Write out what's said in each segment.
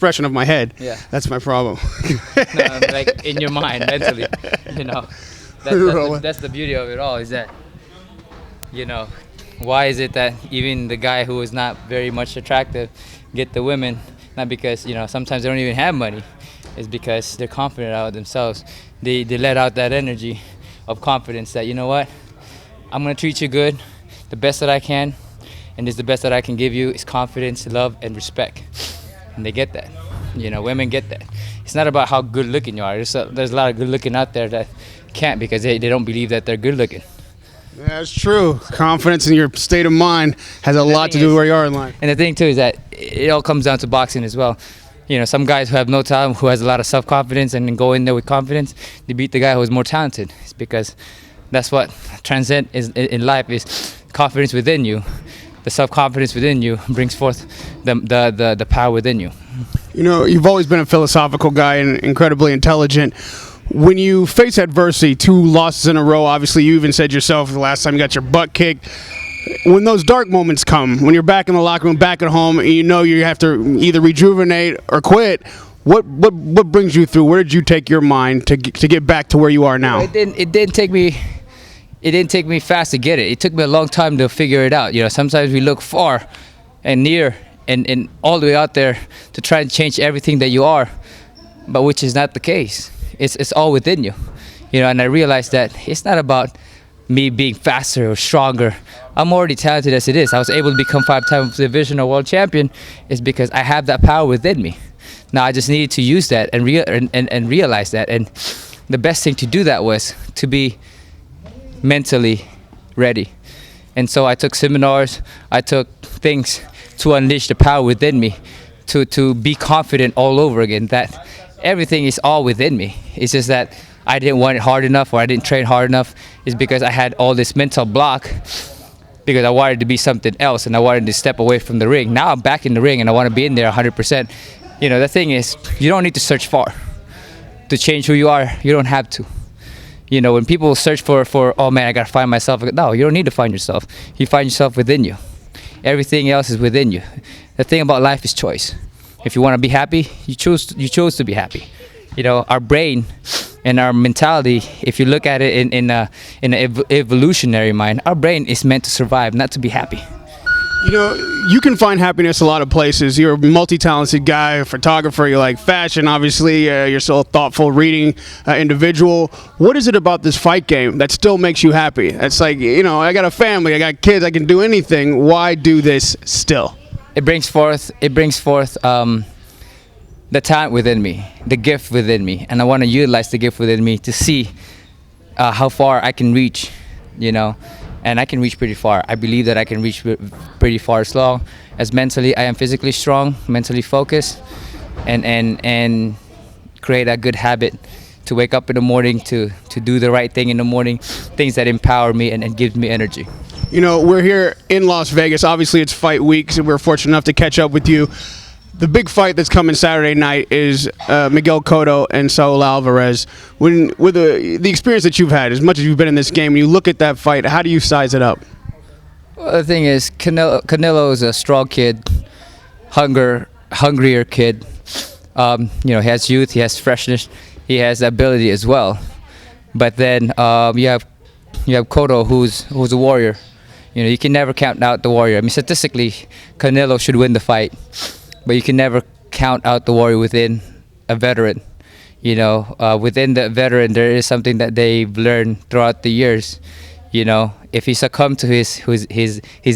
expression of my head. Yeah. That's my problem. No, like in your mind, mentally, you know. That's the beauty of it all, is that, you know, why is it that even the guy who is not very much attractive get the women? Not because, you know, sometimes they don't even have money. It's because they're confident about themselves. They let out that energy of confidence that, you know what, I'm going to treat you good, the best that I can, and this is the best that I can give you is confidence, love, and respect. And they get that. You know, women get that. It's not about how good looking you are. There's a lot of good looking out there that can't because they don't believe that they're good looking. That's true. Confidence in your state of mind has a lot to do with where you are in life. And the thing too is that it all comes down to boxing as well. You know, some guys who have no talent, who has a lot of self-confidence and then go in there with confidence, they beat the guy who is more talented. It's because that's what transcend is in life, is confidence within you. The self-confidence within you brings forth the power within you. You know, you've always been a philosophical guy and incredibly intelligent. When you face adversity, 2 losses in a row, obviously you even said yourself the last time you got your butt kicked. When those dark moments come, when you're back in the locker room, back at home, and you know you have to either rejuvenate or quit, what brings you through? Where did you take your mind to get back to where you are now? It didn't take me fast to get it. It took me a long time to figure it out. You know, sometimes we look far and near and all the way out there to try and change everything that you are, but which is not the case. It's all within you. You know, and I realized that it's not about me being faster or stronger. I'm already talented as it is. I was able to become 5-time divisional world champion is because I have that power within me. Now I just needed to use that and realize that. And the best thing to do that was to be mentally ready. And so I took seminars, I took things to unleash the power within me, to be confident all over again, that everything is all within me. It's just that I didn't want it hard enough, or I didn't train hard enough. It's because I had all this mental block because I wanted to be something else and I wanted to step away from the ring. Now I'm back in the ring and I want to be in there 100%. You know, the thing is, you don't need to search far to change who you are. You don't have to. You know, when people search for oh man, I gotta find myself. No, you don't need to find yourself. You find yourself within you. Everything else is within you. The thing about life is choice. If you want to be happy, you chose to be happy. You know, our brain and our mentality, if you look at it in an evolutionary mind, our brain is meant to survive, not to be happy. You know, you can find happiness a lot of places. You're a multi-talented guy, a photographer, you like fashion, obviously. You're still a thoughtful, reading individual. What is it about this fight game that still makes you happy? It's like, you know, I got a family, I got kids, I can do anything. Why do this still? It brings forth the talent within me, the gift within me, and I want to utilize the gift within me to see how far I can reach, you know. And I can reach pretty far. I believe that I can reach pretty far as long as mentally I am physically strong, mentally focused, and create a good habit to wake up in the morning, to do the right thing in the morning, things that empower me and gives me energy. You know, we're here in Las Vegas. Obviously, it's fight week, so we're fortunate enough to catch up with you. The big fight that's coming Saturday night is Miguel Cotto and Saul Alvarez. With the experience that you've had, as much as you've been in this game, when you look at that fight, how do you size it up? Well, the thing is, Canelo is a strong kid, hungrier kid. You know, he has youth, he has freshness, he has ability as well. But then you have Cotto, who's a warrior. You know, you can never count out the warrior. I mean, statistically, Canelo should win the fight. But you can never count out the warrior within a veteran. You know, within the veteran, there is something that they've learned throughout the years. You know, if he succumbed to his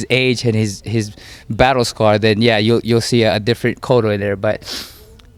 age and his battle scar, then yeah, you'll see a different Cotto in there. But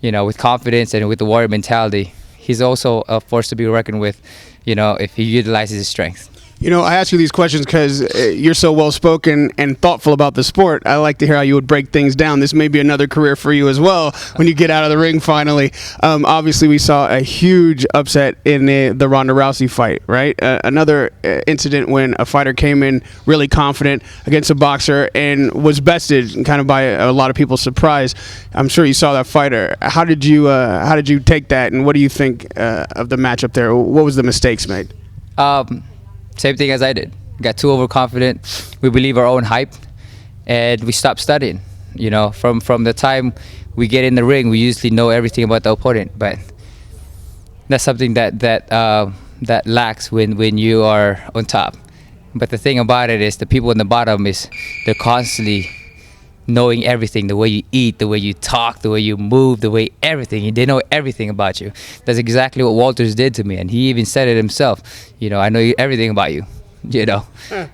you know, with confidence and with the warrior mentality, he's also a force to be reckoned with. You know, if he utilizes his strength. You know, I ask you these questions because you're so well-spoken and thoughtful about the sport. I like to hear how you would break things down. This may be another career for you as well when you get out of the ring finally. Obviously, we saw a huge upset in the Ronda Rousey fight, right? Another incident when a fighter came in really confident against a boxer and was bested kind of by a lot of people's surprise. I'm sure you saw that fighter. How did you take that, and what do you think of the matchup there? What was the mistakes made? Same thing as I did. Got too overconfident. We believe our own hype, and we stopped studying. You know, from the time we get in the ring, we usually know everything about the opponent, but that's something that lacks when you are on top. But the thing about it is the people in the bottom they're constantly knowing everything, the way you eat, the way you talk, the way you move, the way everything. They know everything about you. That's exactly what Walters did to me, and he even said it himself. I know everything about you,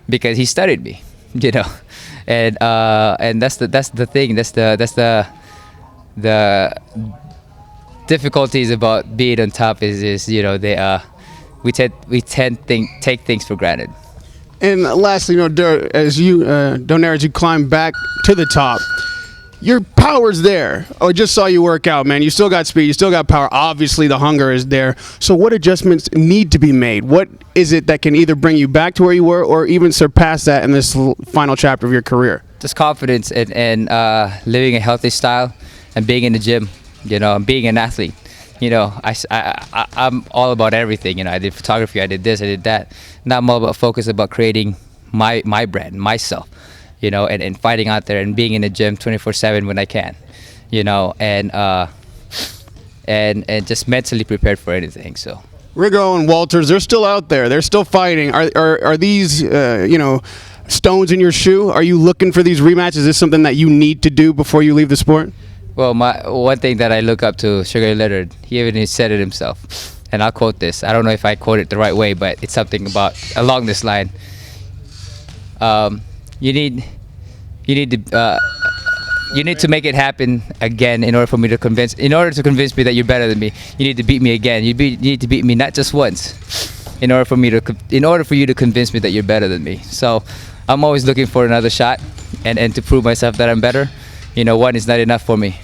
because he studied me, and that's the thing. That's the difficulties about being on top is we tend take things for granted. And lastly, Donaire, as you climb back to the top, your power's there. Oh, I just saw you work out, man. You still got speed, you still got power. Obviously, the hunger is there. So what adjustments need to be made? What is it that can either bring you back to where you were or even surpass that in this final chapter of your career? Just confidence and living a healthy style and being in the gym, and being an athlete. I'm all about everything. I did photography, I did this, I did that. Now I'm all about focus about creating my brand, myself, and fighting out there and being in the gym 24/7 when I can, and just mentally prepared for anything. So Rigo and Walters, they're still out there. They're still fighting. Are these stones in your shoe? Are you looking for these rematches? Is this something that you need to do before you leave the sport? Well, one thing that I look up to Sugar Leonard, he even said it himself, and I'll quote this. I don't know if I quote it the right way, but it's something along this line. You need to make it happen again in order to convince me that you're better than me. You need to beat me again. You need to beat me not just once, in order for you to convince me that you're better than me. So I'm always looking for another shot, and to prove myself that I'm better. One is not enough for me.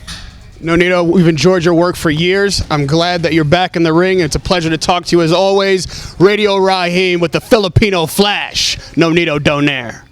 Nonito, we've enjoyed your work for years. I'm glad that you're back in the ring. It's a pleasure to talk to you as always. Radio Raheem with the Filipino Flash, Nonito Donaire.